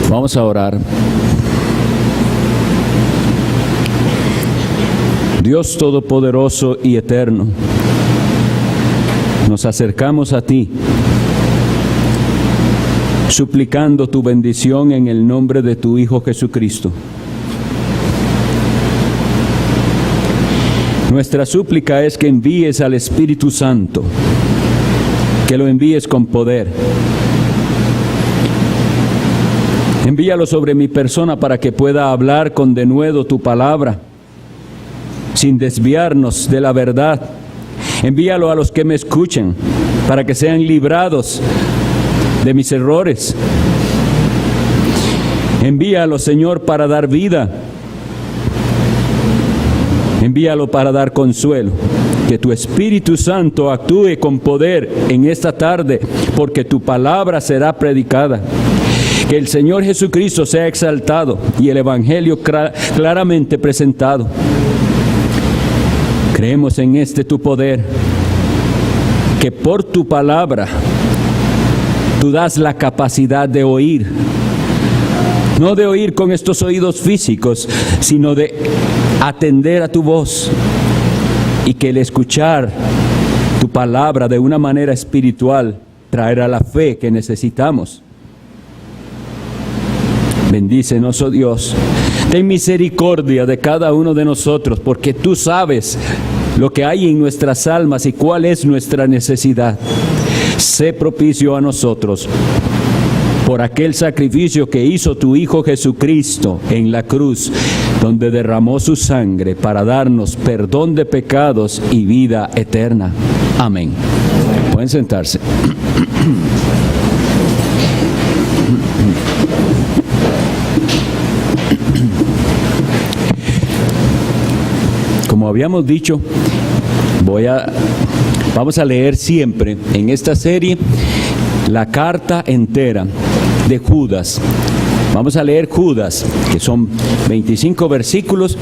Vamos a orar. Dios Todopoderoso y Eterno, nos acercamos a ti, suplicando tu bendición en el nombre de tu Hijo Jesucristo. Nuestra súplica es que envíes al Espíritu Santo, que lo envíes con poder. Envíalo sobre mi persona para que pueda hablar con denuedo tu palabra, sin desviarnos de la verdad. Envíalo a los que me escuchen, para que sean librados de mis errores. Envíalo, Señor, para dar vida. Envíalo para dar consuelo. Que tu Espíritu Santo actúe con poder en esta tarde, porque tu palabra será predicada. Que el Señor Jesucristo sea exaltado y el Evangelio claramente presentado. Creemos en este tu poder, que por tu palabra tú das la capacidad de oír. No de oír con estos oídos físicos, sino de atender a tu voz. Y que el escuchar tu palabra de una manera espiritual traerá la fe que necesitamos. Bendícenos, oh Dios. Ten misericordia de cada uno de nosotros, porque tú sabes lo que hay en nuestras almas y cuál es nuestra necesidad. Sé propicio a nosotros por aquel sacrificio que hizo tu Hijo Jesucristo en la cruz, donde derramó su sangre para darnos perdón de pecados y vida eterna. Amén. Pueden sentarse. Como habíamos dicho, vamos a leer siempre en esta serie la carta entera de Judas. Vamos a leer Judas, que son 25 versículos,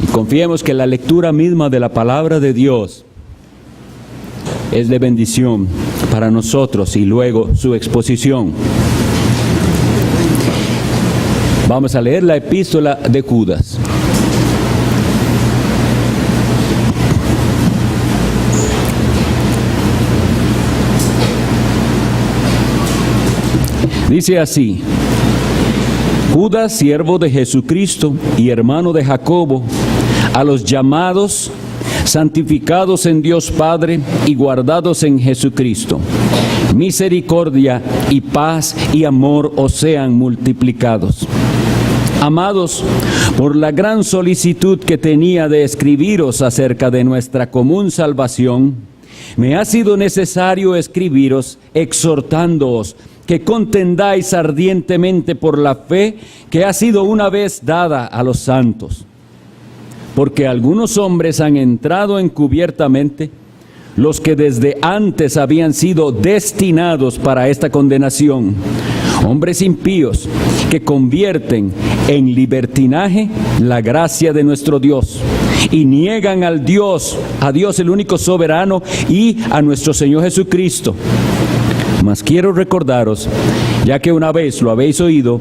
y confiemos que la lectura misma de la palabra de Dios es de bendición para nosotros, y luego su exposición. Vamos a leer la epístola de Judas. Dice así: Judas, siervo de Jesucristo y hermano de Jacobo, a los llamados, santificados en Dios Padre y guardados en Jesucristo, misericordia y paz y amor os sean multiplicados. Amados, por la gran solicitud que tenía de escribiros acerca de nuestra común salvación, me ha sido necesario escribiros exhortándoos que contendáis ardientemente por la fe que ha sido una vez dada a los santos. Porque algunos hombres han entrado encubiertamente, los que desde antes habían sido destinados para esta condenación, hombres impíos que convierten en libertinaje la gracia de nuestro Dios y niegan a Dios el único soberano, y a nuestro Señor Jesucristo. Mas quiero recordaros, ya que una vez lo habéis oído,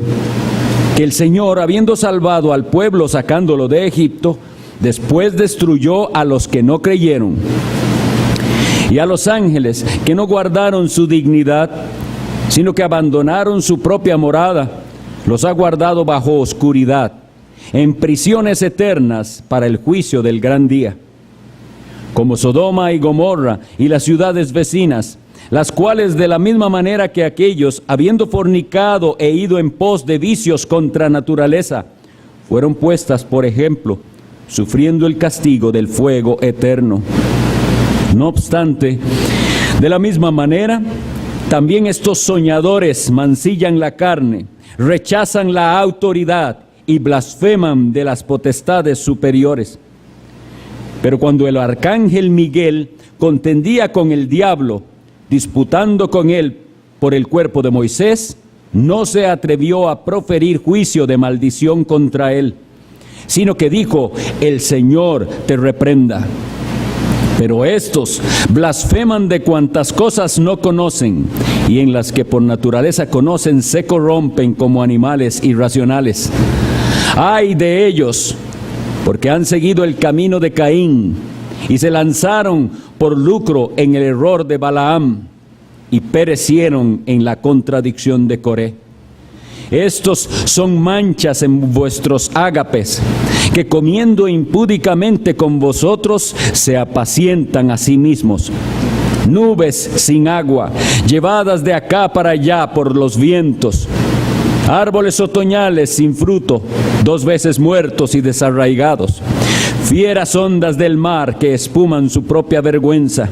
que el Señor, habiendo salvado al pueblo sacándolo de Egipto, después destruyó a los que no creyeron, y a los ángeles que no guardaron su dignidad, sino que abandonaron su propia morada, los ha guardado bajo oscuridad, en prisiones eternas para el juicio del gran día. Como Sodoma y Gomorra y las ciudades vecinas, las cuales de la misma manera que aquellos, habiendo fornicado e ido en pos de vicios contra naturaleza, fueron puestas por ejemplo, sufriendo el castigo del fuego eterno. No obstante, de la misma manera, también estos soñadores mancillan la carne, rechazan la autoridad y blasfeman de las potestades superiores. Pero cuando el arcángel Miguel contendía con el diablo, disputando con él por el cuerpo de Moisés, no se atrevió a proferir juicio de maldición contra él, sino que dijo: el Señor te reprenda. Pero estos blasfeman de cuantas cosas no conocen, y en las que por naturaleza conocen se corrompen como animales irracionales. ¡Ay de ellos! Porque han seguido el camino de Caín y se lanzaron por lucro en el error de Balaam y perecieron en la contradicción de Coré. Estos son manchas en vuestros ágapes, que comiendo impúdicamente con vosotros se apacientan a sí mismos. Nubes sin agua, llevadas de acá para allá por los vientos. Árboles otoñales sin fruto, 2 veces muertos y desarraigados. Fieras ondas del mar que espuman su propia vergüenza.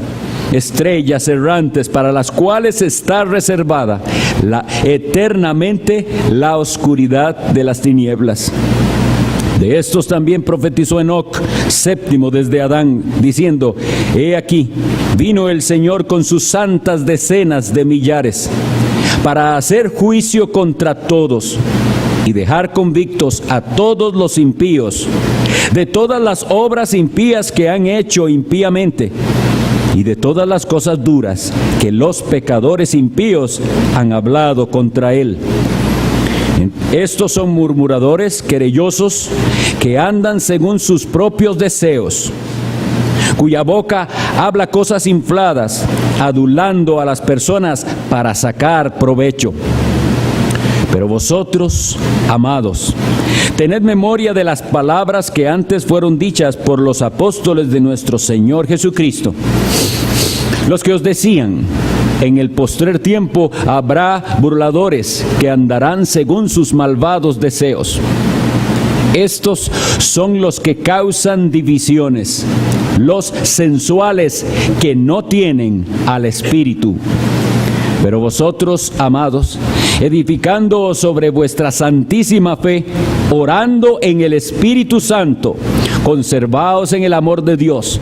Estrellas errantes para las cuales está reservada eternamente la oscuridad de las tinieblas. De estos también profetizó Enoc, séptimo desde Adán, diciendo: He aquí, vino el Señor con sus santas decenas de millares, para hacer juicio contra todos y dejar convictos a todos los impíos, de todas las obras impías que han hecho impíamente, y de todas las cosas duras que los pecadores impíos han hablado contra él. Estos son murmuradores, querellosos, que andan según sus propios deseos, cuya boca habla cosas infladas, adulando a las personas para sacar provecho. Pero vosotros, amados, tened memoria de las palabras que antes fueron dichas por los apóstoles de nuestro Señor Jesucristo, los que os decían: en el postrer tiempo habrá burladores que andarán según sus malvados deseos. Estos son los que causan divisiones, los sensuales que no tienen al Espíritu. Pero vosotros, amados, edificándoos sobre vuestra santísima fe, orando en el Espíritu Santo, conservaos en el amor de Dios,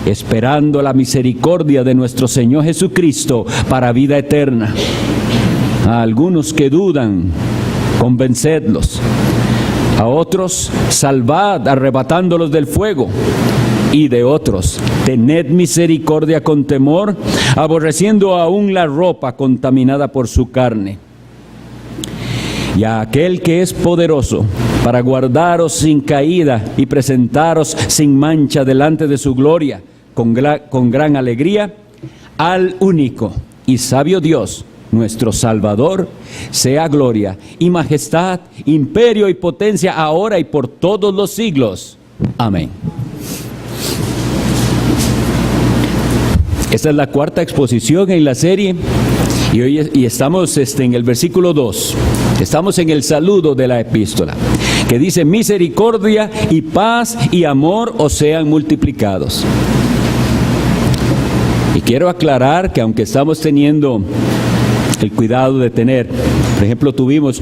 esperando la misericordia de nuestro Señor Jesucristo para vida eterna. A algunos que dudan, convencedlos. A otros, salvad arrebatándolos del fuego. Y de otros, tened misericordia con temor, aborreciendo aún la ropa contaminada por su carne. Y a aquel que es poderoso para guardaros sin caída y presentaros sin mancha delante de su gloria, con gran alegría, al único y sabio Dios, nuestro Salvador, sea gloria y majestad, imperio y potencia, ahora y por todos los siglos. Amén. Esta es la 4ª exposición en la serie y hoy estamos en el versículo 2. Estamos en el saludo de la epístola, que dice: misericordia y paz y amor os sean multiplicados. Y quiero aclarar que aunque estamos teniendo el cuidado de tener, por ejemplo, tuvimos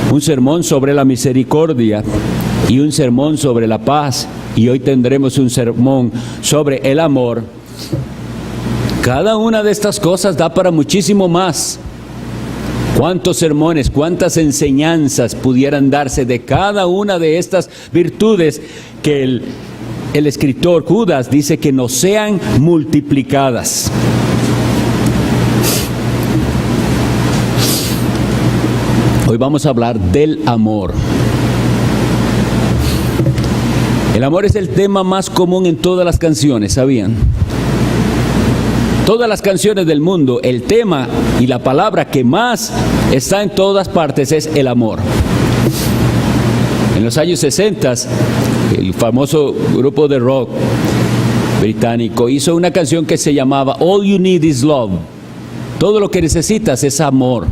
un sermón sobre la misericordia y un sermón sobre la paz, y hoy tendremos un sermón sobre el amor. Cada una de estas cosas da para muchísimo más. ¿Cuántos sermones, cuántas enseñanzas pudieran darse de cada una de estas virtudes que el escritor Judas dice que nos sean multiplicadas? Hoy vamos a hablar del amor. El amor es el tema más común en todas las canciones, ¿sabían? Todas las canciones del mundo, el tema y la palabra que más está en todas partes es el amor. En los años 60, el famoso grupo de rock británico hizo una canción que se llamaba All You Need Is Love. Todo lo que necesitas es amor.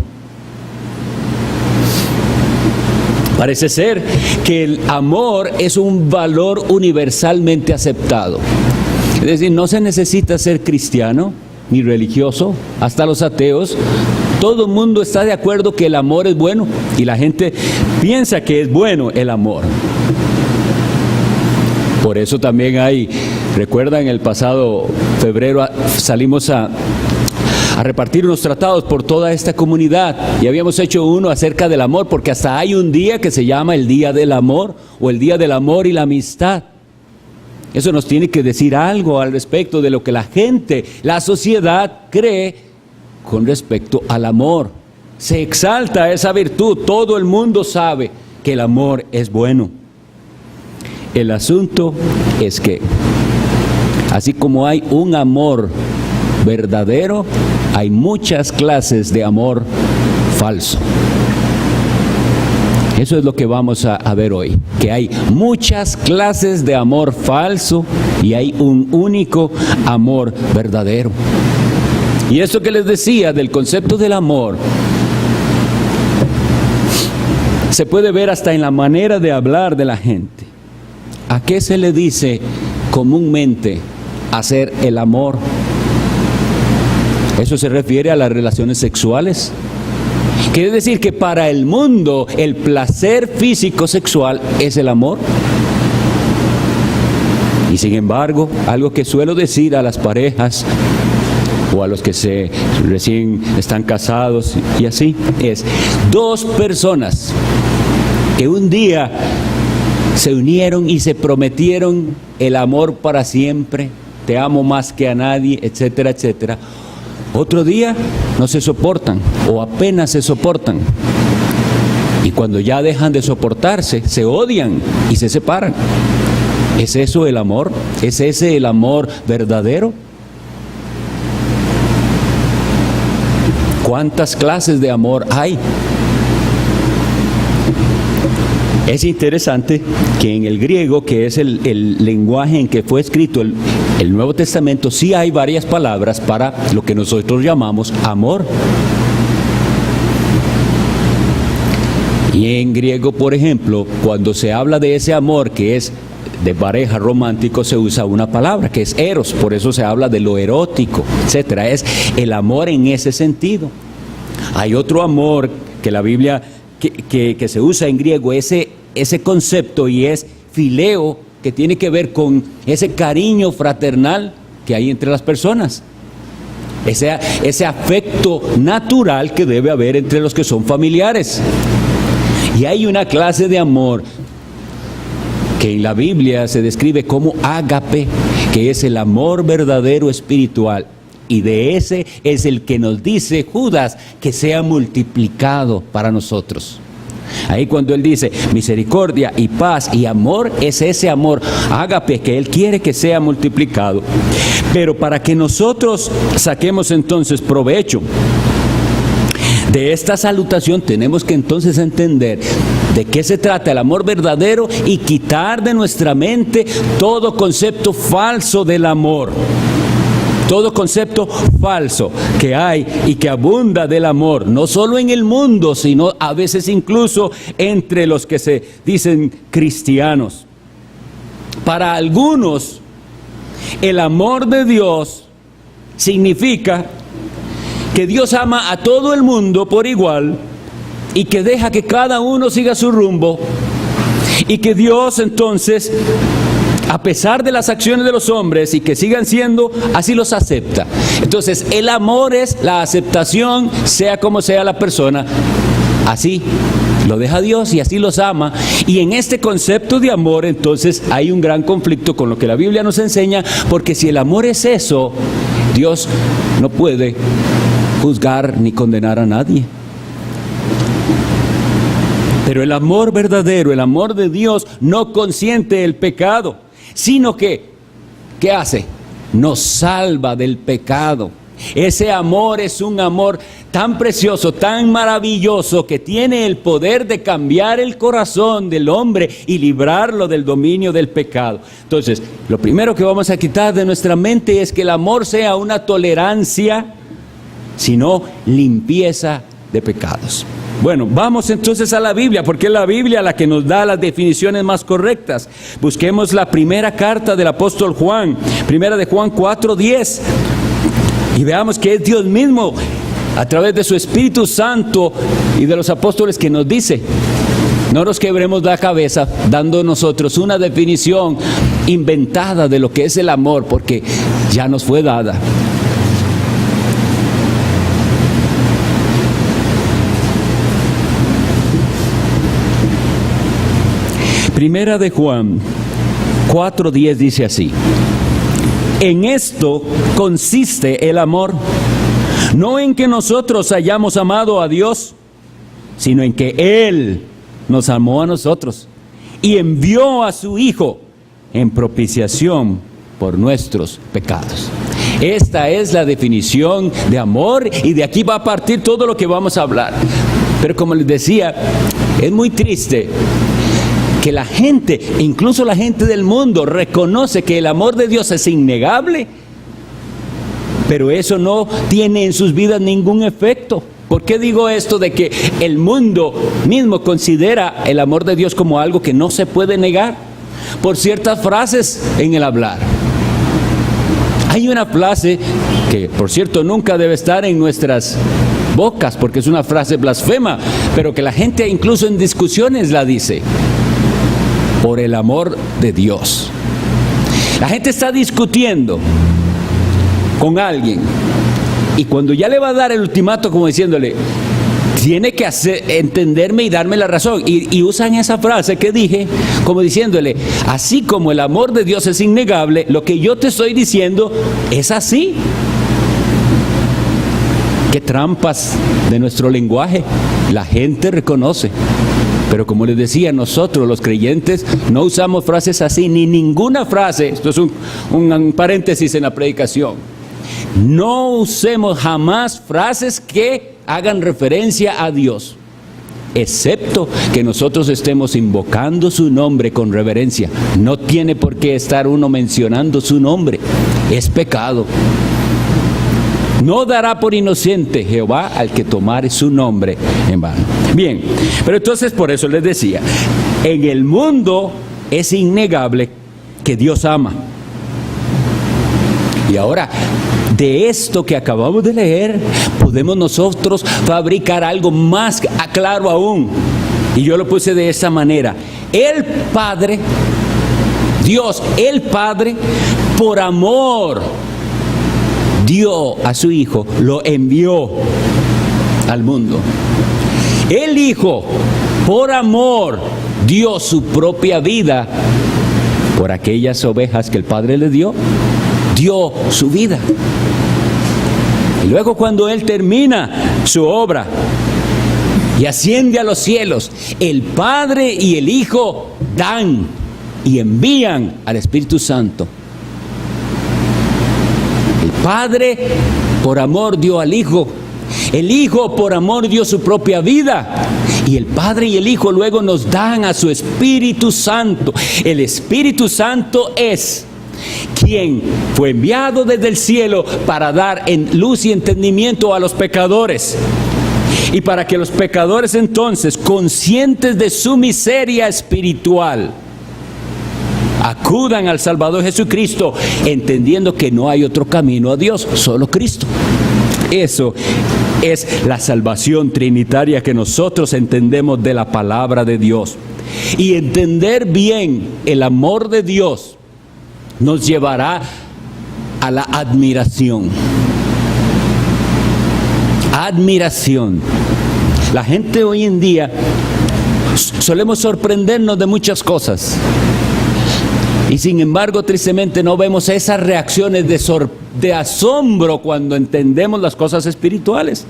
Parece ser que el amor es un valor universalmente aceptado. Es decir, no se necesita ser cristiano ni religioso, hasta los ateos. Todo el mundo está de acuerdo que el amor es bueno y la gente piensa que es bueno el amor. Por eso también recuerdan, el pasado febrero salimos a repartir unos tratados por toda esta comunidad y habíamos hecho uno acerca del amor, porque hasta hay un día que se llama el Día del Amor o el Día del Amor y la Amistad. Eso nos tiene que decir algo al respecto de lo que la gente, la sociedad cree con respecto al amor. Se exalta esa virtud. Todo el mundo sabe que el amor es bueno. El asunto es que, así como hay un amor verdadero, hay muchas clases de amor falso. Eso es lo que vamos a ver hoy, que hay muchas clases de amor falso y hay un único amor verdadero. Y eso que les decía del concepto del amor, se puede ver hasta en la manera de hablar de la gente. ¿A qué se le dice comúnmente hacer el amor? Eso se refiere a las relaciones sexuales. Quiere decir que para el mundo el placer físico sexual es el amor. Y sin embargo, algo que suelo decir a las parejas o a los que recién están casados y así, es: dos personas que un día se unieron y se prometieron el amor para siempre, te amo más que a nadie, etcétera, etcétera. Otro día no se soportan o apenas se soportan. Y cuando ya dejan de soportarse, se odian y se separan. ¿Es eso el amor? ¿Es ese el amor verdadero? ¿Cuántas clases de amor hay? Es interesante que en el griego, que es el lenguaje en que fue escrito el Nuevo Testamento, sí hay varias palabras para lo que nosotros llamamos amor. Y en griego, por ejemplo, cuando se habla de ese amor que es de pareja romántico, se usa una palabra que es eros, por eso se habla de lo erótico, etcétera. Es el amor en ese sentido. Hay otro amor que la Biblia que se usa en griego, ese concepto, y es fileo, que tiene que ver con ese cariño fraternal que hay entre las personas. Ese afecto natural que debe haber entre los que son familiares. Y hay una clase de amor que en la Biblia se describe como ágape, que es el amor verdadero espiritual. Y de ese es el que nos dice Judas que sea multiplicado para nosotros. Ahí cuando él dice misericordia y paz y amor, es ese amor ágape que él quiere que sea multiplicado. Pero para que nosotros saquemos entonces provecho de esta salutación, tenemos que entonces entender de qué se trata el amor verdadero y quitar de nuestra mente todo concepto falso del amor. Todo concepto falso que hay y que abunda del amor, no solo en el mundo, sino a veces incluso entre los que se dicen cristianos. Para algunos, el amor de Dios significa que Dios ama a todo el mundo por igual y que deja que cada uno siga su rumbo, y que Dios entonces, a pesar de las acciones de los hombres y que sigan siendo, así los acepta. Entonces el amor es la aceptación, sea como sea la persona, así lo deja Dios y así los ama. Y en este concepto de amor entonces hay un gran conflicto con lo que la Biblia nos enseña, porque si el amor es eso, Dios no puede juzgar ni condenar a nadie. Pero el amor verdadero, el amor de Dios, no consiente el pecado, sino que, ¿qué hace? Nos salva del pecado. Ese amor es un amor tan precioso, tan maravilloso, que tiene el poder de cambiar el corazón del hombre y librarlo del dominio del pecado. Entonces, lo primero que vamos a quitar de nuestra mente es que el amor sea una tolerancia, sino limpieza de pecados. Bueno, vamos entonces a la Biblia, porque es la Biblia la que nos da las definiciones más correctas. Busquemos la primera carta del apóstol Juan, primera de Juan 4:10, y veamos que es Dios mismo, a través de su Espíritu Santo y de los apóstoles, que nos dice. No nos quebremos la cabeza dando nosotros una definición inventada de lo que es el amor, porque ya nos fue dada. Primera de Juan 4:10 dice así: en esto consiste el amor, no en que nosotros hayamos amado a Dios, sino en que Él nos amó a nosotros y envió a su Hijo en propiciación por nuestros pecados. Esta es la definición de amor, y de aquí va a partir todo lo que vamos a hablar. Pero como les decía, es muy triste que la gente, incluso la gente del mundo, reconoce que el amor de Dios es innegable, pero eso no tiene en sus vidas ningún efecto. ¿Por qué digo esto de que el mundo mismo considera el amor de Dios como algo que no se puede negar? Por ciertas frases en el hablar. Hay una frase que, por cierto, nunca debe estar en nuestras bocas porque es una frase blasfema, pero que la gente incluso en discusiones la dice: por el amor de Dios. La gente está discutiendo con alguien y cuando ya le va a dar el ultimato, como diciéndole, tiene que entenderme y darme la razón, y usan esa frase que dije como diciéndole: así como el amor de Dios es innegable, lo que yo te estoy diciendo es así. Qué trampas de nuestro lenguaje. La gente reconoce, pero como les decía, nosotros los creyentes no usamos frases así, ni ninguna frase. Esto es un paréntesis en la predicación. No usemos jamás frases que hagan referencia a Dios, excepto que nosotros estemos invocando su nombre con reverencia. No tiene por qué estar uno mencionando su nombre, es pecado. No dará por inocente Jehová al que tomare su nombre en vano. Bien, pero entonces por eso les decía, en el mundo es innegable que Dios ama. Y ahora, de esto que acabamos de leer, podemos nosotros fabricar algo más claro aún. Y yo lo puse de esta manera: el Padre, Dios, el Padre, por amor, dio a su Hijo, lo envió al mundo. El Hijo, por amor, dio su propia vida por aquellas ovejas que el Padre le dio. Dio su vida. Y luego, cuando Él termina su obra y asciende a los cielos, el Padre y el Hijo dan y envían al Espíritu Santo. El Padre por amor dio al Hijo, el Hijo por amor dio su propia vida, y el Padre y el Hijo luego nos dan a su Espíritu Santo. El Espíritu Santo es quien fue enviado desde el cielo para dar luz y entendimiento a los pecadores, y para que los pecadores entonces, conscientes de su miseria espiritual, acudan al Salvador Jesucristo, entendiendo que no hay otro camino a Dios, solo Cristo. Eso es la salvación trinitaria que nosotros entendemos de la palabra de Dios. Y entender bien el amor de Dios nos llevará a la admiración. Admiración. La gente hoy en día solemos sorprendernos de muchas cosas, y sin embargo, tristemente, no vemos esas reacciones de asombro cuando entendemos las cosas espirituales.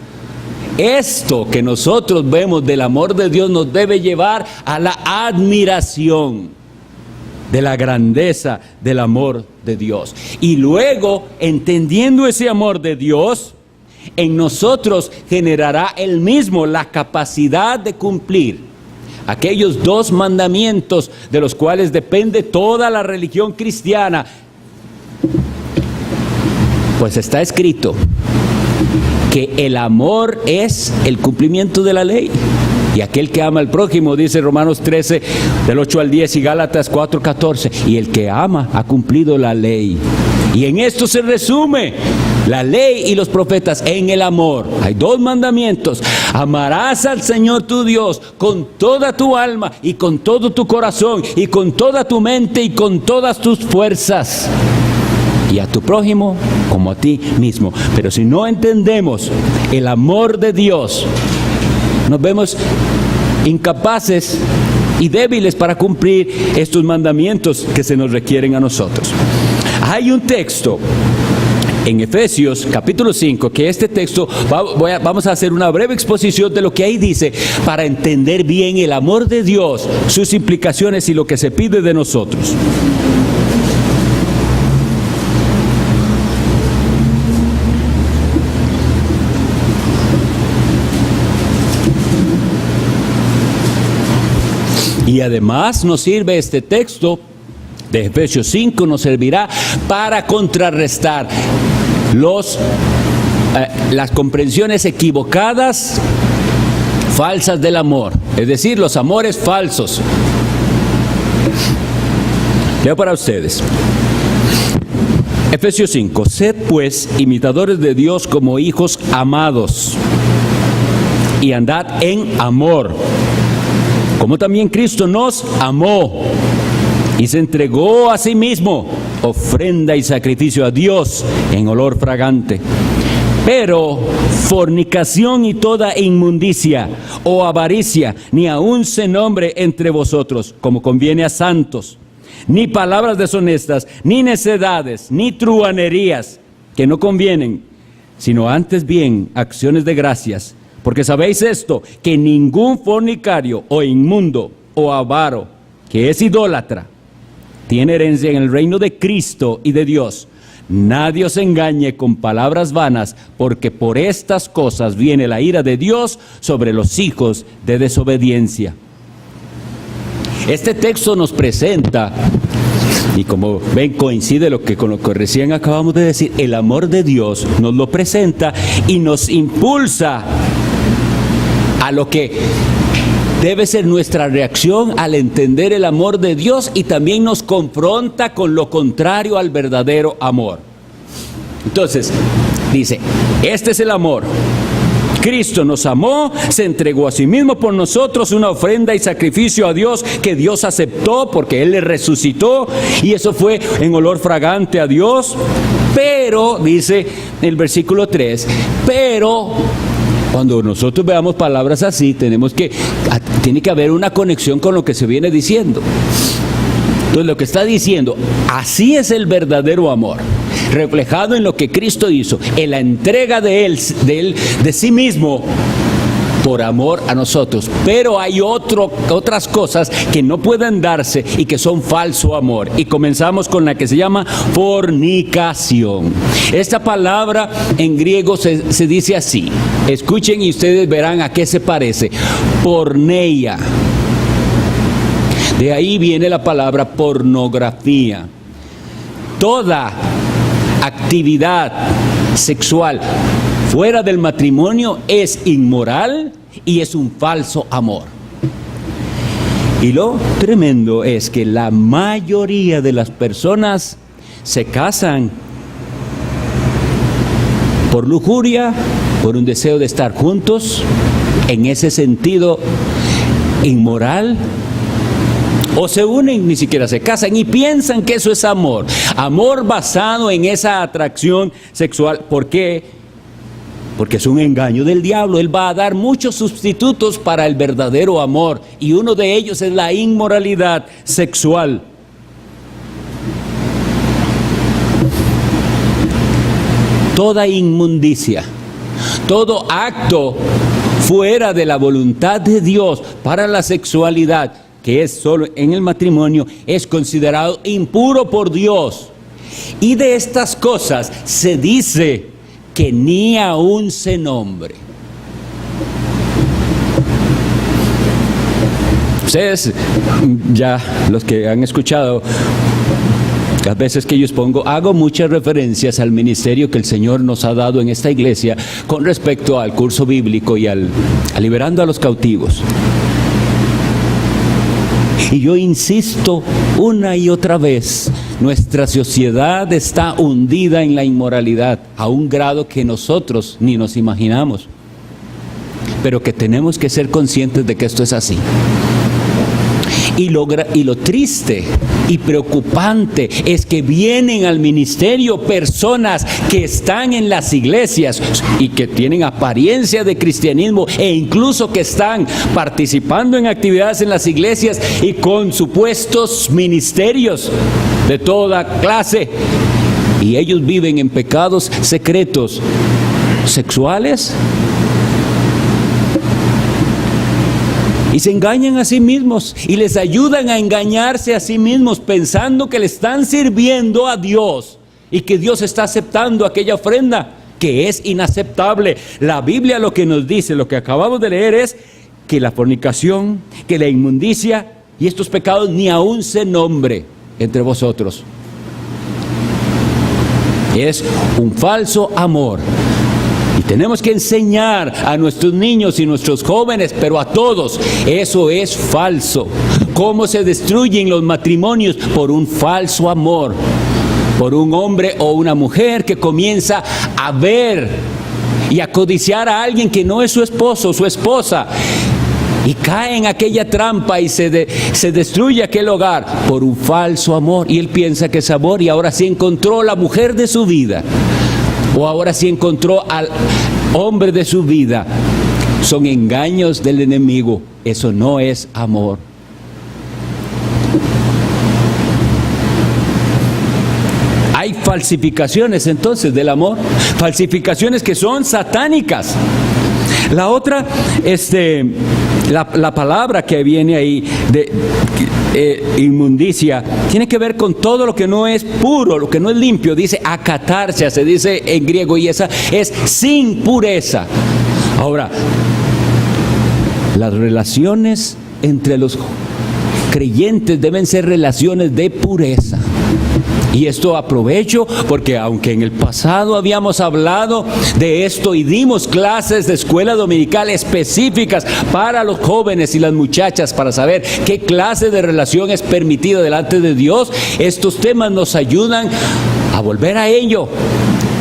Esto que nosotros vemos del amor de Dios nos debe llevar a la admiración de la grandeza del amor de Dios. Y luego, entendiendo ese amor de Dios, en nosotros generará Él mismo la capacidad de cumplir aquellos 2 mandamientos de los cuales depende toda la religión cristiana. Pues está escrito que el amor es el cumplimiento de la ley. Y aquel que ama al prójimo, dice Romanos 13, del 8 al 10, y Gálatas 4, 14. Y el que ama ha cumplido la ley. Y en esto se resume la ley y los profetas, en el amor. Hay 2 mandamientos: amarás al Señor tu Dios con toda tu alma y con todo tu corazón y con toda tu mente y con todas tus fuerzas, y a tu prójimo como a ti mismo. Pero si no entendemos el amor de Dios, nos vemos incapaces y débiles para cumplir estos mandamientos que se nos requieren a nosotros. Hay un texto en Efesios capítulo 5, que este texto, vamos a hacer una breve exposición de lo que ahí dice para entender bien el amor de Dios, sus implicaciones y lo que se pide de nosotros. Y además nos sirve este texto de Efesios 5, nos servirá para contrarrestar las comprensiones equivocadas, falsas del amor, es decir, los amores falsos. Leo para ustedes. Efesios 5, sed pues imitadores de Dios como hijos amados, y andad en amor, como también Cristo nos amó y se entregó a sí mismo, ofrenda y sacrificio a Dios en olor fragante. Pero fornicación y toda inmundicia o avaricia, ni aun se nombre entre vosotros, como conviene a santos, ni palabras deshonestas, ni necedades, ni truhanerías, que no convienen, sino antes bien acciones de gracias. Porque sabéis esto, que ningún fornicario o inmundo o avaro, que es idólatra, tiene herencia en el reino de Cristo y de Dios. Nadie os engañe con palabras vanas, porque por estas cosas viene la ira de Dios sobre los hijos de desobediencia. Este texto nos presenta, y como ven coincide con lo que recién acabamos de decir, el amor de Dios nos lo presenta y nos impulsa a lo que debe ser nuestra reacción al entender el amor de Dios, y también nos confronta con lo contrario al verdadero amor. Entonces, dice, este es el amor. Cristo nos amó, se entregó a sí mismo por nosotros, una ofrenda y sacrificio a Dios que Dios aceptó porque Él le resucitó, y eso fue en olor fragante a Dios. Pero, dice el versículo 3, pero cuando nosotros veamos palabras así, tiene que haber una conexión con lo que se viene diciendo. Entonces lo que está diciendo, así es el verdadero amor, reflejado en lo que Cristo hizo, en la entrega de sí mismo por amor a nosotros. Pero hay otras cosas que no pueden darse y que son falso amor. Y comenzamos con la que se llama fornicación. Esta palabra en griego se dice así. Escuchen y ustedes verán a qué se parece. Porneia. De ahí viene la palabra pornografía. Toda actividad sexual fuera del matrimonio es inmoral y es un falso amor. Y lo tremendo es que la mayoría de las personas se casan por lujuria, por un deseo de estar juntos, en ese sentido inmoral, o se unen, ni siquiera se casan y piensan que eso es amor. Amor basado en esa atracción sexual. ¿Por qué? Porque es un engaño del diablo. Él va a dar muchos sustitutos para el verdadero amor, y uno de ellos es la inmoralidad sexual. Toda inmundicia, todo acto fuera de la voluntad de Dios para la sexualidad, que es solo en el matrimonio, es considerado impuro por Dios. Y de estas cosas se dice que ni aún se nombre. Ustedes, ya los que han escuchado, las veces que yo expongo, hago muchas referencias al ministerio que el Señor nos ha dado en esta iglesia con respecto al curso bíblico y a liberando a los cautivos. Y yo insisto una y otra vez, nuestra sociedad está hundida en la inmoralidad a un grado que nosotros ni nos imaginamos, pero que tenemos que ser conscientes de que esto es así. Y lo triste y preocupante es que vienen al ministerio personas que están en las iglesias y que tienen apariencia de cristianismo, e incluso que están participando en actividades en las iglesias y con supuestos ministerios de toda clase, y ellos viven en pecados secretos sexuales y se engañan a sí mismos y les ayudan a engañarse a sí mismos pensando que le están sirviendo a Dios y que Dios está aceptando aquella ofrenda que es inaceptable. La Biblia lo que nos dice, lo que acabamos de leer, es que la fornicación, que la inmundicia y estos pecados ni aún se nombre entre vosotros. Es un falso amor. Y tenemos que enseñar a nuestros niños y nuestros jóvenes, pero a todos, eso es falso. Cómo se destruyen los matrimonios por un falso amor, por un hombre o una mujer que comienza a ver y a codiciar a alguien que no es su esposo o su esposa, y cae en aquella trampa y se destruye aquel hogar por un falso amor, y él piensa que es amor, y ahora sí encontró la mujer de su vida, o ahora sí encontró al hombre de su vida. Son engaños del enemigo. Eso no es amor. Hay falsificaciones entonces del amor, falsificaciones que son satánicas. La otra, la palabra que viene ahí de inmundicia, tiene que ver con todo lo que no es puro, lo que no es limpio. Dice akatarsia, se dice en griego, y esa es sin pureza. Ahora, las relaciones entre los creyentes deben ser relaciones de pureza. Y esto aprovecho porque aunque en el pasado habíamos hablado de esto y dimos clases de escuela dominical específicas para los jóvenes y las muchachas para saber qué clase de relación es permitida delante de Dios, estos temas nos ayudan a volver a ello.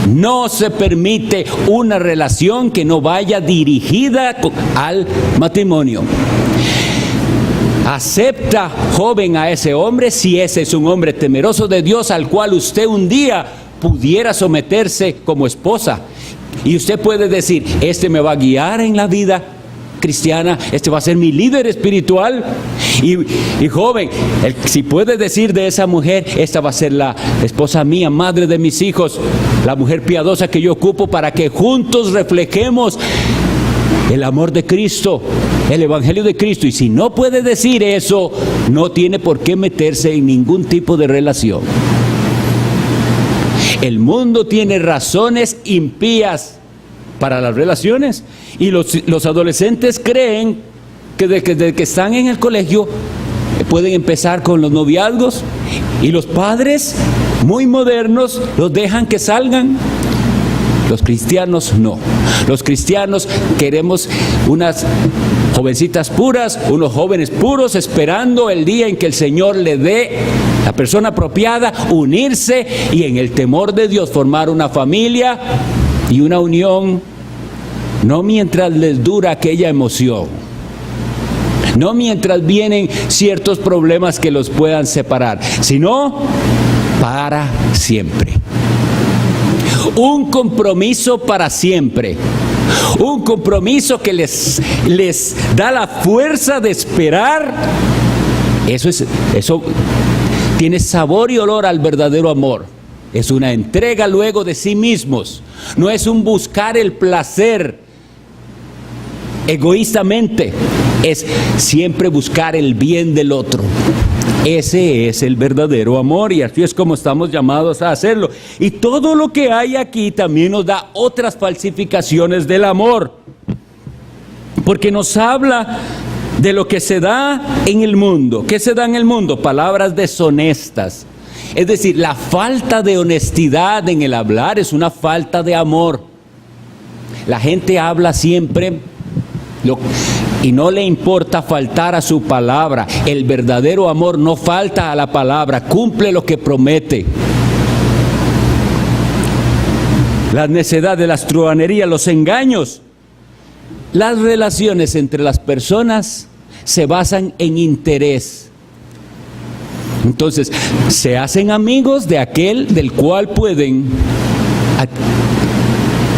No se permite una relación que no vaya dirigida al matrimonio. Acepta, joven, a ese hombre si ese es un hombre temeroso de Dios al cual usted un día pudiera someterse como esposa. Y usted puede decir, este me va a guiar en la vida cristiana, este va a ser mi líder espiritual. Y joven, si puede decir de esa mujer, esta va a ser la esposa mía, madre de mis hijos, la mujer piadosa que yo ocupo, para que juntos reflejemos el amor de Cristo, el Evangelio de Cristo. Y si no puede decir eso, no tiene por qué meterse en ningún tipo de relación. El mundo tiene razones impías para las relaciones, y los adolescentes creen que desde que están en el colegio pueden empezar con los noviazgos, y los padres muy modernos los dejan que salgan. Los cristianos no. Los cristianos queremos unas jovencitas puras, unos jóvenes puros, esperando el día en que el Señor le dé la persona apropiada, unirse y en el temor de Dios formar una familia y una unión, no mientras les dura aquella emoción, no mientras vienen ciertos problemas que los puedan separar, sino para siempre. Un compromiso para siempre. Un compromiso que les da la fuerza de esperar. Eso tiene sabor y olor al verdadero amor. Es una entrega luego de sí mismos. No es un buscar el placer egoístamente. Es siempre buscar el bien del otro. Ese es el verdadero amor, y así es como estamos llamados a hacerlo. Y todo lo que hay aquí también nos da otras falsificaciones del amor, porque nos habla de lo que se da en el mundo. ¿Qué se da en el mundo? Palabras deshonestas. Es decir, la falta de honestidad en el hablar es una falta de amor. La gente habla siempre y no le importa faltar a su palabra. El verdadero amor no falta a la palabra, cumple lo que promete. La necedad de las truhanerías, los engaños. Las relaciones entre las personas se basan en interés. Entonces, se hacen amigos de aquel del cual pueden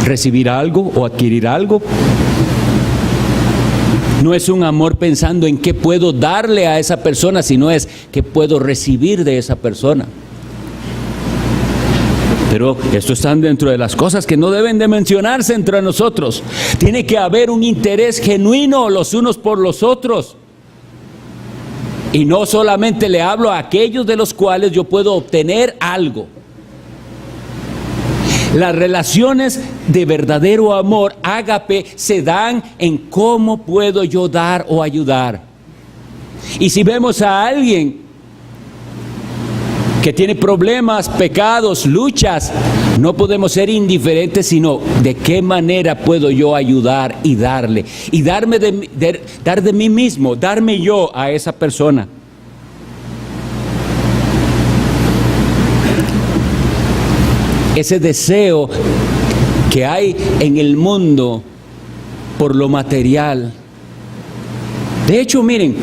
recibir algo o adquirir algo. No es un amor pensando en qué puedo darle a esa persona, sino es qué puedo recibir de esa persona. Pero esto están dentro de las cosas que no deben de mencionarse entre nosotros. Tiene que haber un interés genuino los unos por los otros. Y no solamente le hablo a aquellos de los cuales yo puedo obtener algo. Las relaciones de verdadero amor, ágape, se dan en cómo puedo yo dar o ayudar. Y si vemos a alguien que tiene problemas, pecados, luchas, no podemos ser indiferentes, sino de qué manera puedo yo ayudar y darle. Y dar de mí mismo, darme yo a esa persona. Ese deseo que hay en el mundo por lo material. De hecho, miren,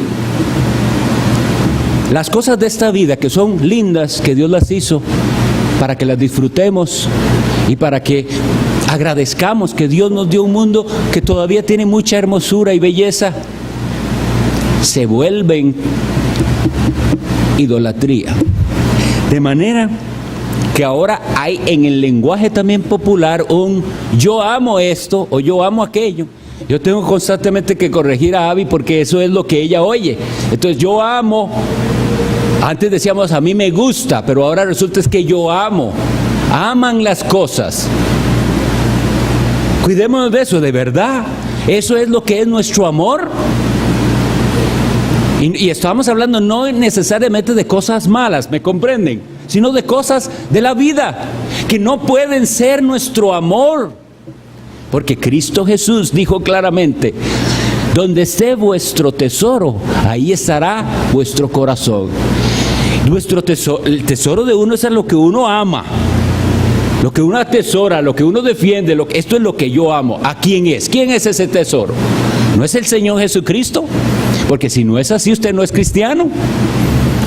las cosas de esta vida que son lindas, que Dios las hizo para que las disfrutemos y para que agradezcamos que Dios nos dio un mundo que todavía tiene mucha hermosura y belleza, se vuelven idolatría. De manera que ahora hay en el lenguaje también popular un yo amo esto o yo amo aquello. Yo tengo constantemente que corregir a Abby porque eso es lo que ella oye. Entonces yo amo, antes decíamos a mí me gusta, pero ahora resulta es que yo amo. Aman las cosas. Cuidémonos de eso, de verdad. Eso es lo que es nuestro amor. Y estamos hablando no necesariamente de cosas malas, ¿me comprenden? Sino de cosas de la vida, que no pueden ser nuestro amor. Porque Cristo Jesús dijo claramente, donde esté vuestro tesoro, ahí estará vuestro corazón. Nuestro tesoro, el tesoro de uno es lo que uno ama, lo que uno atesora, lo que uno defiende, esto es lo que yo amo. ¿A quién es? ¿Quién es ese tesoro? ¿No es el Señor Jesucristo? Porque si no es así, usted no es cristiano.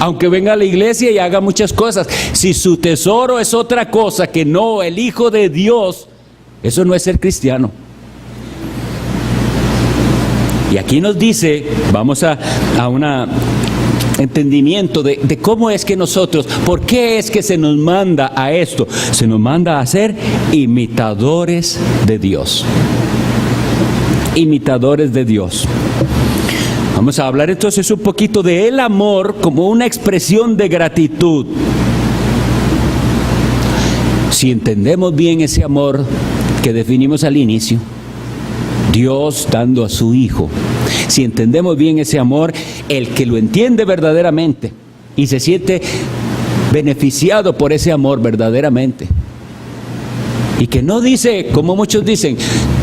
Aunque venga a la iglesia y haga muchas cosas, si su tesoro es otra cosa que no el Hijo de Dios, eso no es ser cristiano. Y aquí nos dice, vamos a un entendimiento de cómo es que nosotros, por qué es que se nos manda a esto. Se nos manda a ser imitadores de Dios. Imitadores de Dios. Vamos a hablar entonces un poquito de el amor como una expresión de gratitud. Si entendemos bien ese amor que definimos al inicio, Dios dando a su Hijo. Si entendemos bien ese amor, el que lo entiende verdaderamente y se siente beneficiado por ese amor verdaderamente. Y que no dice, como muchos dicen,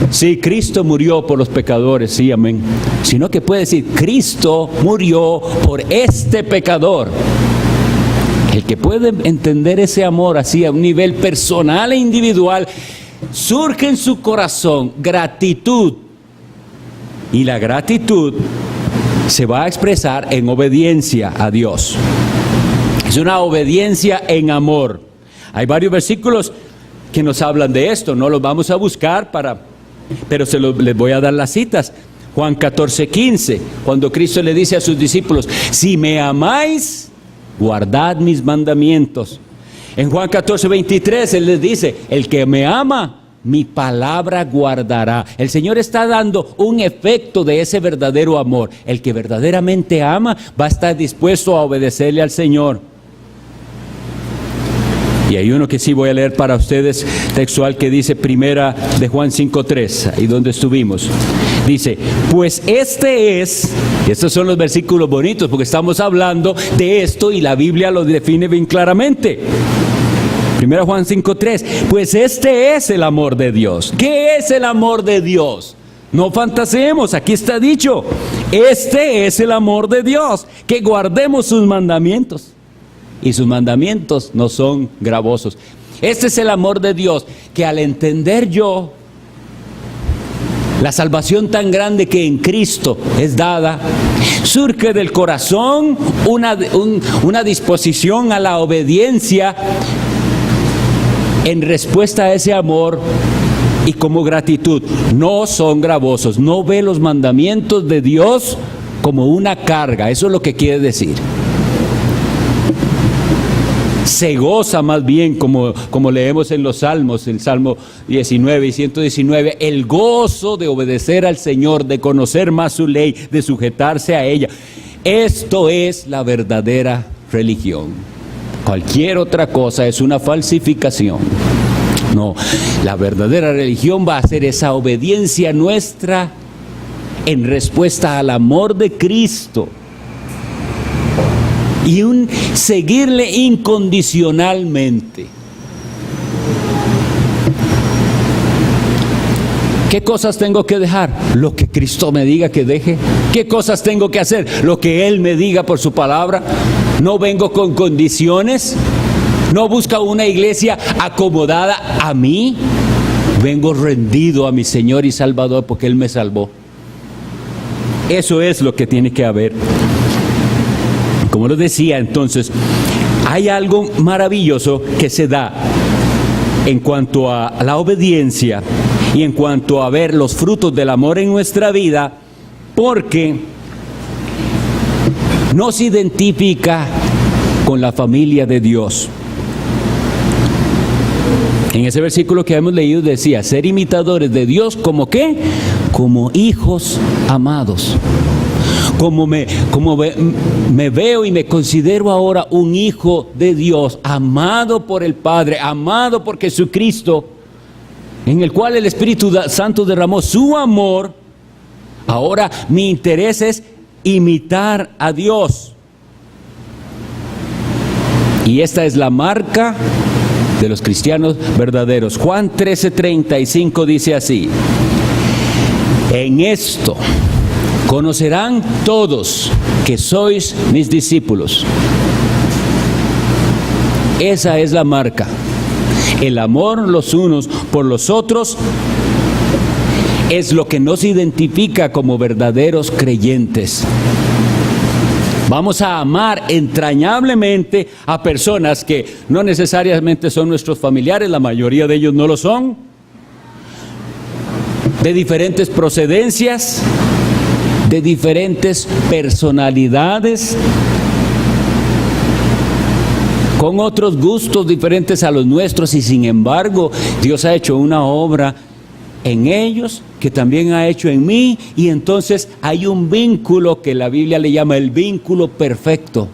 sí, Cristo murió por los pecadores, sí, amén. Sino que puede decir, Cristo murió por este pecador. El que puede entender ese amor así a un nivel personal e individual, surge en su corazón gratitud. Y la gratitud se va a expresar en obediencia a Dios. Es una obediencia en amor. Hay varios versículos que nos hablan de esto, no los vamos a buscar pero les voy a dar las citas. Juan 14:15, cuando Cristo le dice a sus discípulos, si me amáis, guardad mis mandamientos. En Juan 14:23 Él les dice, el que me ama, mi palabra guardará. El Señor está dando un efecto de ese verdadero amor. El que verdaderamente ama va a estar dispuesto a obedecerle al Señor. Y hay uno que sí voy a leer para ustedes, textual, que dice primera de Juan 5:3, ahí donde estuvimos. Dice, pues estos son los versículos bonitos, porque estamos hablando de esto y la Biblia lo define bien claramente. Primera Juan 5:3, pues este es el amor de Dios. ¿Qué es el amor de Dios? No fantaseemos, aquí está dicho, este es el amor de Dios, que guardemos sus mandamientos. Y sus mandamientos no son gravosos. Este es el amor de Dios, que al entender yo la salvación tan grande que en Cristo es dada, surge del corazón una disposición a la obediencia en respuesta a ese amor y como gratitud. No son gravosos, no ve los mandamientos de Dios como una carga, eso es lo que quiere decir. se goza más bien, como leemos en los Salmos, el Salmo 19 y 119, el gozo de obedecer al Señor, de conocer más su ley, de sujetarse a ella. Esto es la verdadera religión. Cualquier otra cosa es una falsificación. No, la verdadera religión va a ser esa obediencia nuestra en respuesta al amor de Cristo y un seguirle incondicionalmente. ¿Qué cosas tengo que dejar? Lo que Cristo me diga que deje. ¿Qué cosas tengo que hacer? Lo que Él me diga por su palabra. No vengo con condiciones. No busco una iglesia acomodada a mí. Vengo rendido a mi Señor y Salvador porque Él me salvó. Eso es lo que tiene que haber. Como lo decía, entonces, hay algo maravilloso que se da en cuanto a la obediencia y en cuanto a ver los frutos del amor en nuestra vida, porque nos identifica con la familia de Dios. En ese versículo que hemos leído decía, ser imitadores de Dios, ¿como qué? Como hijos amados. Como me veo y me considero ahora un hijo de Dios, amado por el Padre, amado por Jesucristo, en el cual el Espíritu Santo derramó su amor. Ahora mi interés es imitar a Dios. Y esta es la marca de los cristianos verdaderos. Juan 13:35 dice así: en esto conocerán todos que sois mis discípulos. Esa es la marca. El amor los unos por los otros es lo que nos identifica como verdaderos creyentes. Vamos a amar entrañablemente a personas que no necesariamente son nuestros familiares, la mayoría de ellos no lo son, de diferentes procedencias, de diferentes personalidades, con otros gustos diferentes a los nuestros, y sin embargo Dios ha hecho una obra en ellos que también ha hecho en mí, y entonces hay un vínculo que la Biblia le llama el vínculo perfecto.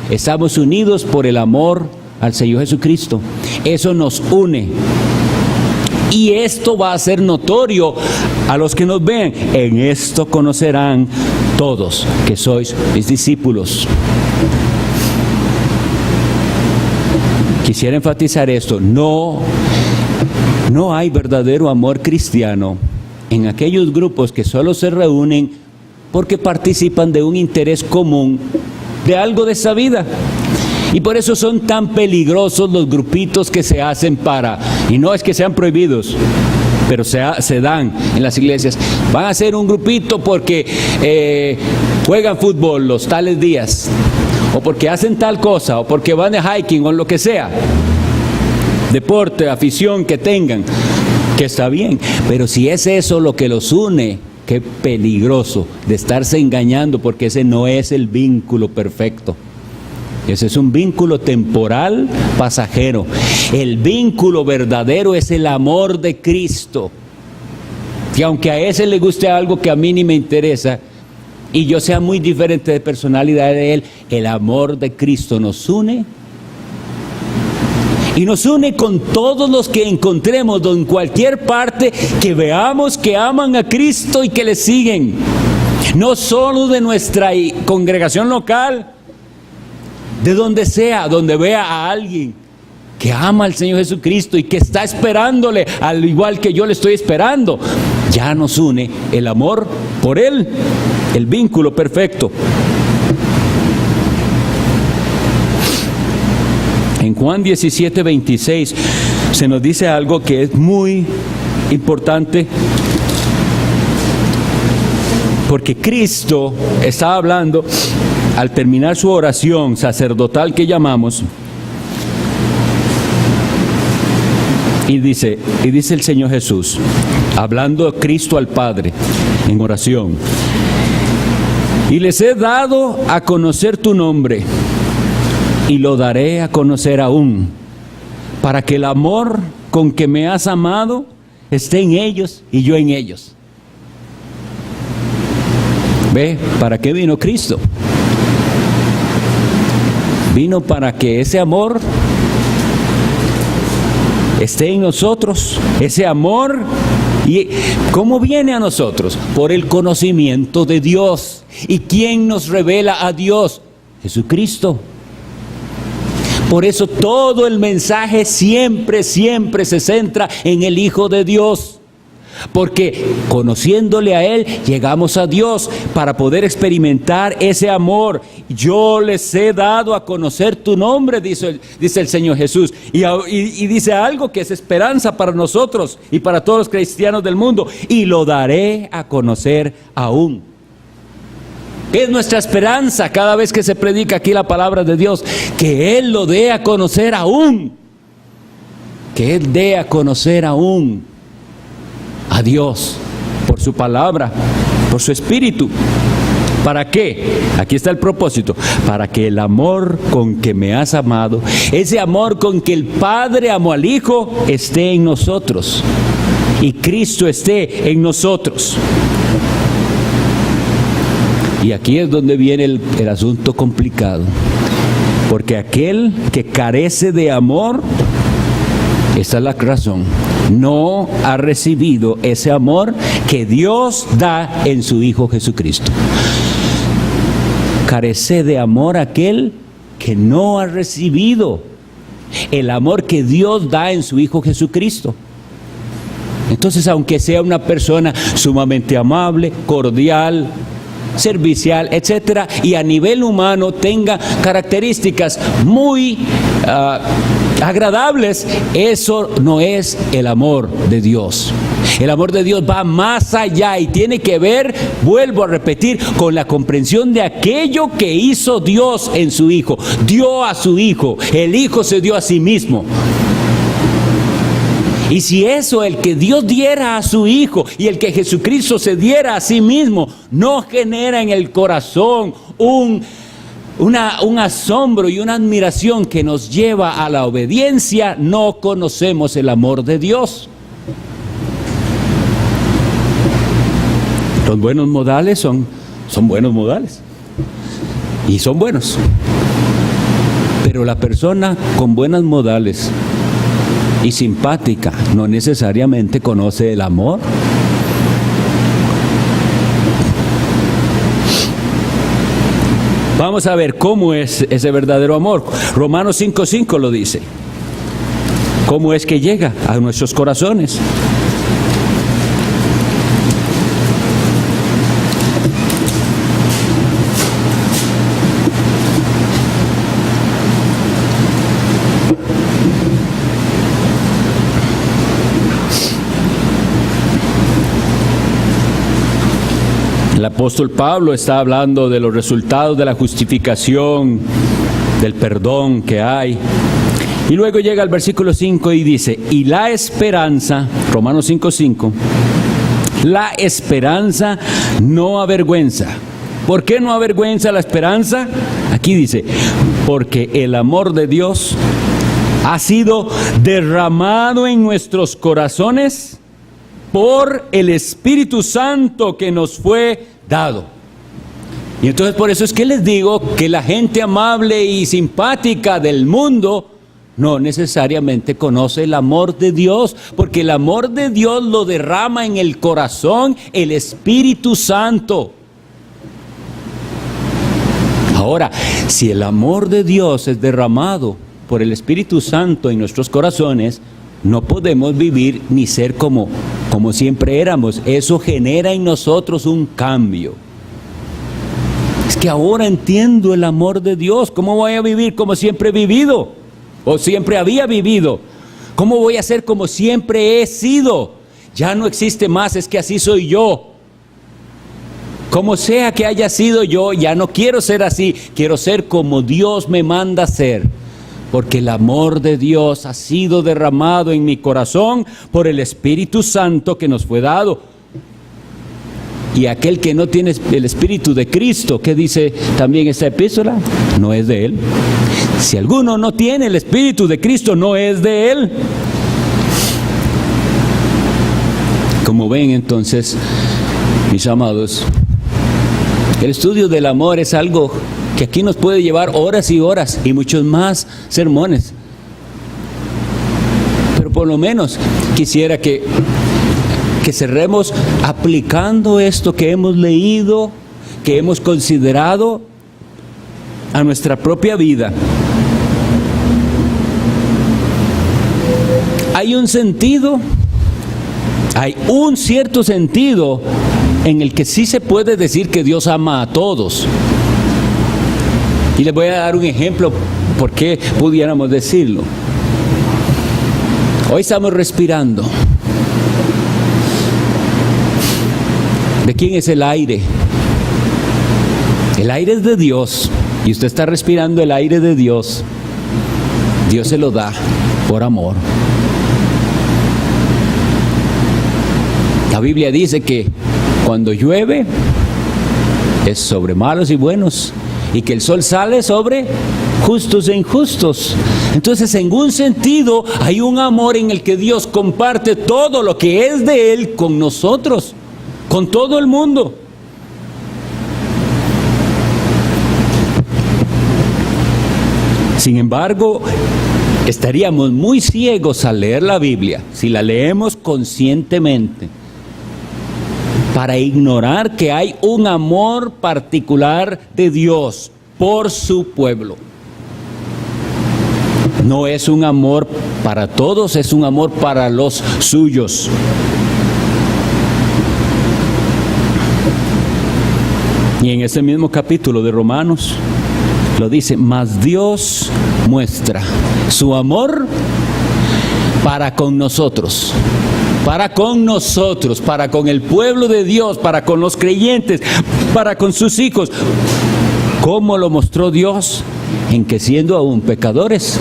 Estamos unidos por el amor al Señor Jesucristo. Eso nos une. Y esto va a ser notorio a los que nos ven. En esto conocerán todos que sois mis discípulos. Quisiera enfatizar esto. No hay verdadero amor cristiano en aquellos grupos que solo se reúnen porque participan de un interés común, de algo de esa vida. Y por eso son tan peligrosos los grupitos que se hacen y no es que sean prohibidos, pero se dan en las iglesias. Van a hacer un grupito porque juegan fútbol los tales días, o porque hacen tal cosa, o porque van de hiking o lo que sea. Deporte, afición que tengan, que está bien, pero si es eso lo que los une, qué peligroso de estarse engañando, porque ese no es el vínculo perfecto. Ese es un vínculo temporal, pasajero. El vínculo verdadero es el amor de Cristo. Y aunque a ese le guste algo que a mí ni me interesa, y yo sea muy diferente de personalidad de él, el amor de Cristo nos une. Y nos une con todos los que encontremos en cualquier parte, que veamos que aman a Cristo y que le siguen. No solo de nuestra congregación local, de donde sea, donde vea a alguien que ama al Señor Jesucristo y que está esperándole, al igual que yo le estoy esperando. Ya nos une el amor por Él, el vínculo perfecto. En Juan 17:26 se nos dice algo que es muy importante, porque Cristo estaba hablando al terminar su oración sacerdotal que llamamos, y dice el Señor Jesús, hablando Cristo al Padre en oración: y les he dado a conocer tu nombre, y lo daré a conocer aún, para que el amor con que me has amado esté en ellos y yo en ellos. ¿Ve? ¿Para qué vino Cristo? Vino para que ese amor esté en nosotros, ese amor. ¿Y cómo viene a nosotros? Por el conocimiento de Dios. ¿Y quién nos revela a Dios? Jesucristo. Por eso todo el mensaje siempre se centra en el Hijo de Dios. Porque conociéndole a Él, llegamos a Dios para poder experimentar ese amor. Yo les he dado a conocer tu nombre, dice el Señor Jesús. Y dice algo que es esperanza para nosotros y para todos los cristianos del mundo. Y lo daré a conocer aún. ¿Qué es nuestra esperanza cada vez que se predica aquí la palabra de Dios? Que Él lo dé a conocer aún. Que Él dé a conocer aún a Dios por su palabra, por su espíritu. ¿Para qué? Aquí está el propósito. Para que el amor con que me has amado, ese amor con que el Padre amó al Hijo, esté en nosotros y Cristo esté en nosotros. Y aquí es donde viene el asunto complicado, porque aquel que carece de amor, esa es la razón, no ha recibido ese amor que Dios da en su Hijo Jesucristo. Carece de amor aquel que no ha recibido el amor que Dios da en su Hijo Jesucristo. Entonces, aunque sea una persona sumamente amable, cordial, servicial, etcétera, y a nivel humano tenga características muy agradables, eso no es el amor de Dios. El amor de Dios va más allá y tiene que ver, vuelvo a repetir, con la comprensión de aquello que hizo Dios en su Hijo. Dio a su Hijo, el Hijo se dio a sí mismo. Y si eso, el que Dios diera a su Hijo y el que Jesucristo se diera a sí mismo, no genera en el corazón un asombro y una admiración que nos lleva a la obediencia, no conocemos el amor de Dios. Los buenos modales son buenos modales y son buenos, pero la persona con buenos modales y simpática no necesariamente conoce el amor. Vamos a ver cómo es ese verdadero amor. Romanos 5:5 lo dice. ¿Cómo es que llega a nuestros corazones? El apóstol Pablo está hablando de los resultados de la justificación, del perdón que hay. Y luego llega al versículo 5 y dice, y la esperanza, Romanos 5:5, la esperanza no avergüenza. ¿Por qué no avergüenza la esperanza? Aquí dice, porque el amor de Dios ha sido derramado en nuestros corazones por el Espíritu Santo que nos fue dado. Y entonces por eso es que les digo que la gente amable y simpática del mundo no necesariamente conoce el amor de Dios, porque el amor de Dios lo derrama en el corazón el Espíritu Santo. Ahora, si el amor de Dios es derramado por el Espíritu Santo en nuestros corazones, no podemos vivir ni ser como siempre éramos. Eso genera en nosotros un cambio. Es que ahora entiendo el amor de Dios. ¿Cómo voy a vivir como siempre he vivido? O siempre había vivido. ¿Cómo voy a ser como siempre he sido? Ya no existe más, es que así soy yo. Como sea que haya sido yo, ya no quiero ser así. Quiero ser como Dios me manda a ser. Porque el amor de Dios ha sido derramado en mi corazón por el Espíritu Santo que nos fue dado. Y aquel que no tiene el Espíritu de Cristo, ¿qué dice también esta epístola? No es de Él. Si alguno no tiene el Espíritu de Cristo, no es de Él. Como ven entonces, mis amados, el estudio del amor es algo que aquí nos puede llevar horas y horas y muchos más sermones. Pero por lo menos quisiera que cerremos aplicando esto que hemos leído, que hemos considerado a nuestra propia vida. Hay un cierto sentido en el que sí se puede decir que Dios ama a todos. Y les voy a dar un ejemplo por qué pudiéramos decirlo. Hoy estamos respirando. ¿De quién es el aire? El aire es de Dios. Y usted está respirando el aire de Dios. Dios se lo da por amor. La Biblia dice que cuando llueve es sobre malos y buenos, y que el sol sale sobre justos e injustos. Entonces, en un sentido, hay un amor en el que Dios comparte todo lo que es de Él con nosotros, con todo el mundo. Sin embargo, estaríamos muy ciegos al leer la Biblia, si la leemos conscientemente, para ignorar que hay un amor particular de Dios por su pueblo. No es un amor para todos, es un amor para los suyos. Y en ese mismo capítulo de Romanos lo dice: mas Dios muestra su amor para con nosotros, para con el pueblo de Dios, para con los creyentes, para con sus hijos. ¿Cómo lo mostró Dios? En que siendo aún pecadores,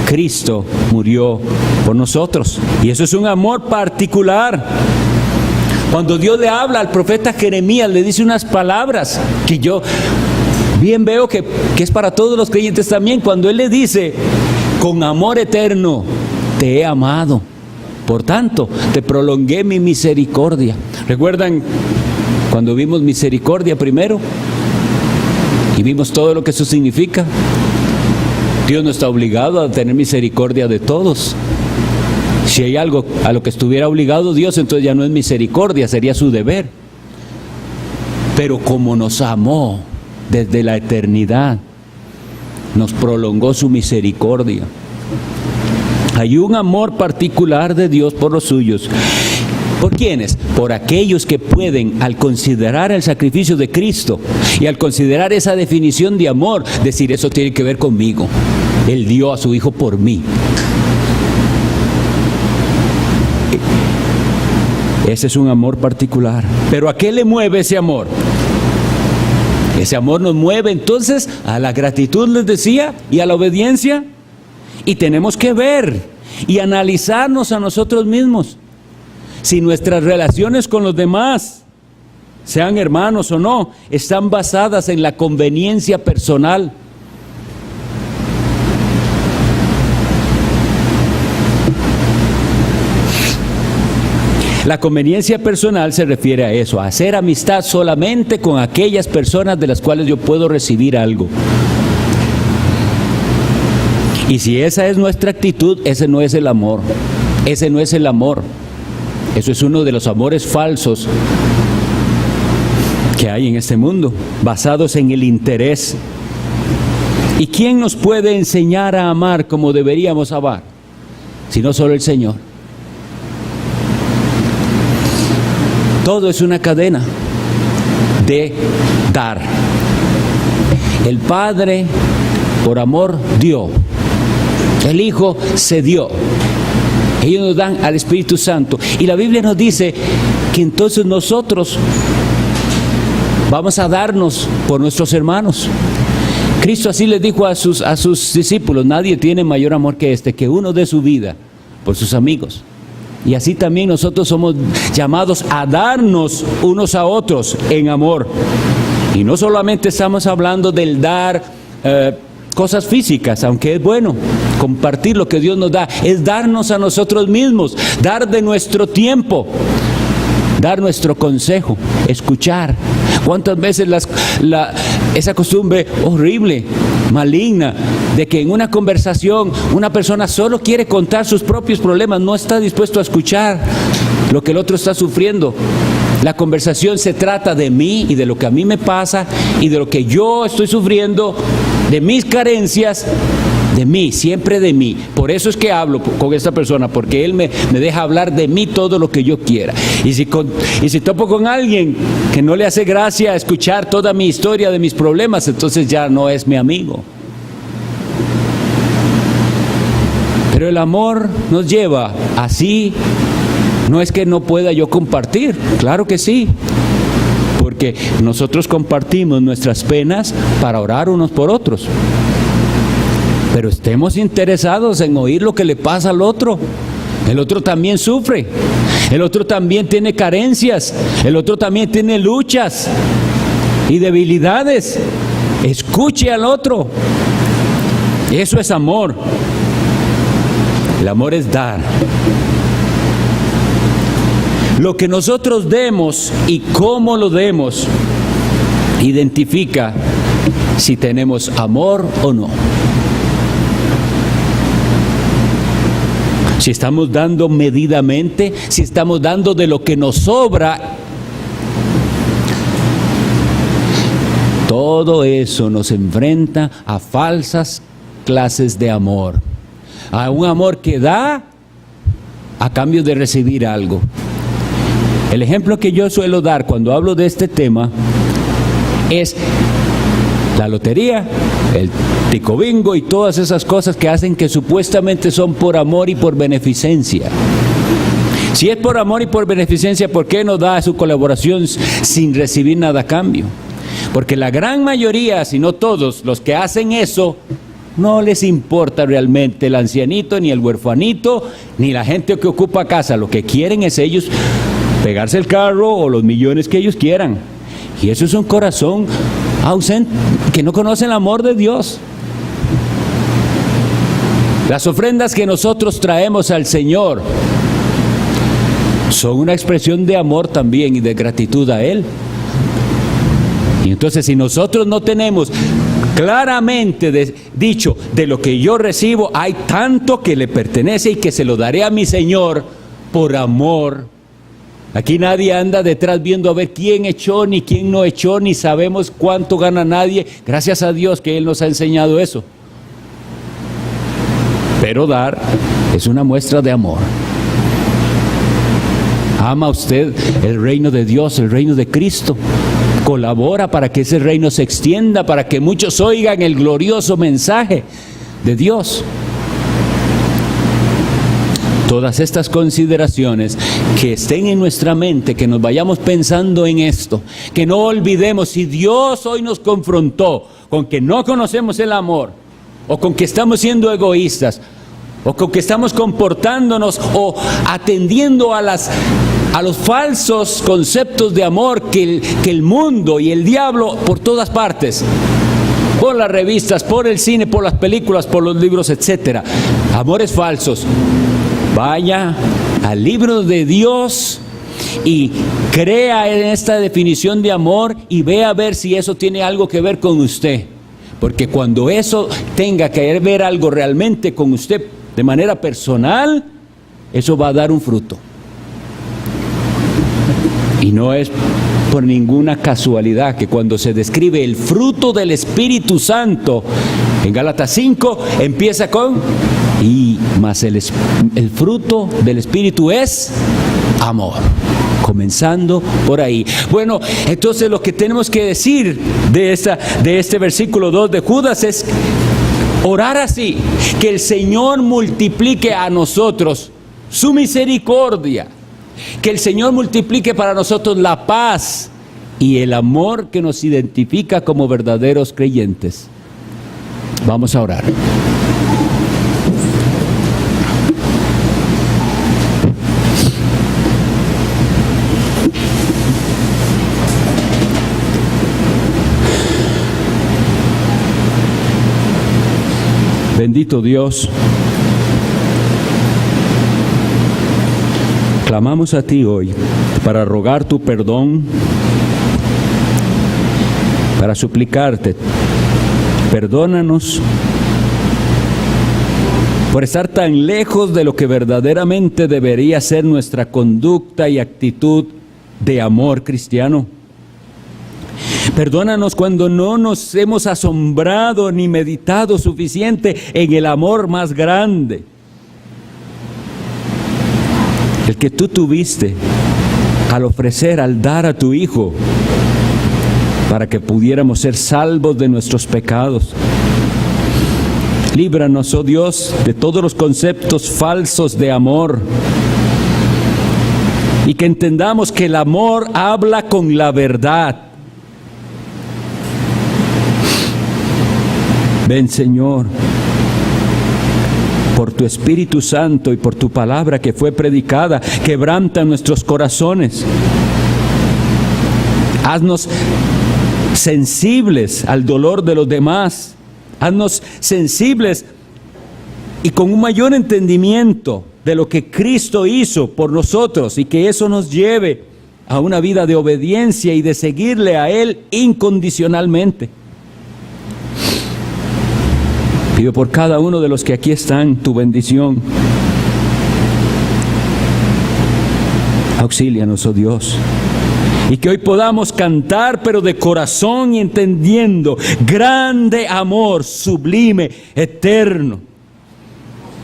Cristo murió por nosotros. Y eso es un amor particular. Cuando Dios le habla al profeta Jeremías, le dice unas palabras que yo bien veo que es para todos los creyentes también. Cuando Él le dice: con amor eterno te he amado, por tanto te prolongué mi misericordia. ¿Recuerdan cuando vimos misericordia primero? Y vimos todo lo que eso significa. Dios no está obligado a tener misericordia de todos. Si hay algo a lo que estuviera obligado Dios, entonces ya no es misericordia, sería su deber. Pero como nos amó desde la eternidad, nos prolongó su misericordia. Hay un amor particular de Dios por los suyos. ¿Por quiénes? Por aquellos que pueden, al considerar el sacrificio de Cristo y al considerar esa definición de amor, decir: eso tiene que ver conmigo. Él dio a su Hijo por mí. Ese es un amor particular. ¿Pero a qué le mueve ese amor? Ese amor nos mueve entonces a la gratitud, les decía, y a la obediencia. Y tenemos que ver y analizarnos a nosotros mismos. Si nuestras relaciones con los demás, sean hermanos o no, están basadas en la conveniencia personal. La conveniencia personal se refiere a eso, a hacer amistad solamente con aquellas personas de las cuales yo puedo recibir algo. Y si esa es nuestra actitud, ese no es el amor. Ese no es el amor. Eso es uno de los amores falsos que hay en este mundo, basados en el interés. ¿Y quién nos puede enseñar a amar como deberíamos amar? Si no solo el Señor. Todo es una cadena de dar. El Padre, por amor, dio. El Hijo se dio. Ellos nos dan al Espíritu Santo. Y la Biblia nos dice que entonces nosotros vamos a darnos por nuestros hermanos. Cristo así les dijo a sus discípulos: nadie tiene mayor amor que este, que uno dé su vida por sus amigos. Y así también nosotros somos llamados a darnos unos a otros en amor. Y no solamente estamos hablando del dar cosas físicas, aunque es bueno compartir lo que Dios nos da, es darnos a nosotros mismos, dar de nuestro tiempo, dar nuestro consejo, escuchar. ¿Cuántas veces esa costumbre horrible, maligna, de que en una conversación una persona solo quiere contar sus propios problemas, no está dispuesto a escuchar lo que el otro está sufriendo? La conversación se trata de mí y de lo que a mí me pasa y de lo que yo estoy sufriendo, de mis carencias, de mí, siempre de mí. Por eso es que hablo con esta persona, porque él me deja hablar de mí todo lo que yo quiera. Y si topo con alguien que no le hace gracia escuchar toda mi historia de mis problemas, entonces ya no es mi amigo. Pero el amor nos lleva así. No es que no pueda yo compartir, claro que sí, porque nosotros compartimos nuestras penas para orar unos por otros. Pero estemos interesados en oír lo que le pasa al otro. El otro también sufre, el otro también tiene carencias, el otro también tiene luchas y debilidades. Escuche al otro. Eso es amor. El amor es dar. Lo que nosotros demos y cómo lo demos identifica si tenemos amor o no. Si estamos dando medidamente, si estamos dando de lo que nos sobra, todo eso nos enfrenta a falsas clases de amor. A un amor que da a cambio de recibir algo. El ejemplo que yo suelo dar cuando hablo de este tema es la lotería, el tico bingo y todas esas cosas que hacen que supuestamente son por amor y por beneficencia. Si es por amor y por beneficencia, ¿por qué no da su colaboración sin recibir nada a cambio? Porque la gran mayoría, si no todos, los que hacen eso, no les importa realmente el ancianito, ni el huerfanito, ni la gente que ocupa casa. Lo que quieren es ellos pegarse el carro o los millones que ellos quieran. Y eso es un corazón ausente, que no conoce el amor de Dios. Las ofrendas que nosotros traemos al Señor son una expresión de amor también y de gratitud a Él. Y entonces, si nosotros no tenemos claramente dicho, de lo que yo recibo hay tanto que le pertenece y que se lo daré a mi Señor por amor. Aquí nadie anda detrás viendo a ver quién echó ni quién no echó, ni sabemos cuánto gana nadie. Gracias a Dios que Él nos ha enseñado eso. Pero dar es una muestra de amor. ¿Ama usted el reino de Dios, el reino de Cristo? Colabora para que ese reino se extienda, para que muchos oigan el glorioso mensaje de Dios. Todas estas consideraciones que estén en nuestra mente, que nos vayamos pensando en esto, que no olvidemos, si Dios hoy nos confrontó con que no conocemos el amor, o con que estamos siendo egoístas, o con que estamos comportándonos o atendiendo a los falsos conceptos de amor que el mundo y el diablo por todas partes, por las revistas, por el cine, por las películas, por los libros, etcétera, amores falsos. Vaya al libro de Dios y crea en esta definición de amor y vea a ver si eso tiene algo que ver con usted. Porque cuando eso tenga que ver algo realmente con usted de manera personal, eso va a dar un fruto. Y no es por ninguna casualidad que cuando se describe el fruto del Espíritu Santo, en Gálatas 5 empieza con y más el fruto del Espíritu es amor. Comenzando por ahí. Bueno, entonces lo que tenemos que decir de este versículo 2 de Judas es orar así, que el Señor multiplique a nosotros su misericordia, que el Señor multiplique para nosotros la paz y el amor que nos identifica como verdaderos creyentes. Vamos a orar. Bendito Dios, clamamos a ti hoy para rogar tu perdón, para suplicarte, perdónanos por estar tan lejos de lo que verdaderamente debería ser nuestra conducta y actitud de amor cristiano. Perdónanos cuando no nos hemos asombrado ni meditado suficiente en el amor más grande, el que tú tuviste al ofrecer, al dar a tu Hijo, para que pudiéramos ser salvos de nuestros pecados. Líbranos, oh Dios, de todos los conceptos falsos de amor, y que entendamos que el amor habla con la verdad. Ven, Señor, por tu Espíritu Santo y por tu palabra que fue predicada, quebranta nuestros corazones. Haznos sensibles al dolor de los demás. Haznos sensibles y con un mayor entendimiento de lo que Cristo hizo por nosotros, y que eso nos lleve a una vida de obediencia y de seguirle a Él incondicionalmente. Pido por cada uno de los que aquí están tu bendición. Auxílianos, oh Dios, y que hoy podamos cantar, pero de corazón y entendiendo: grande amor, sublime, eterno,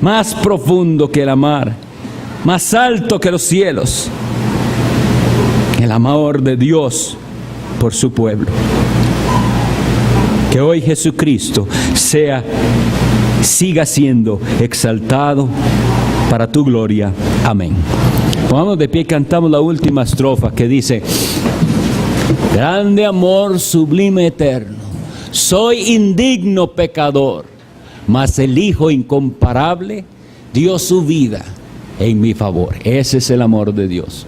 más profundo que la mar, más alto que los cielos, el amor de Dios por su pueblo. Que hoy Jesucristo siga siendo exaltado para tu gloria. Amén. Pongamos de pie y cantamos la última estrofa que dice: grande amor, sublime, eterno, soy indigno pecador, mas el Hijo incomparable dio su vida en mi favor. Ese es el amor de Dios.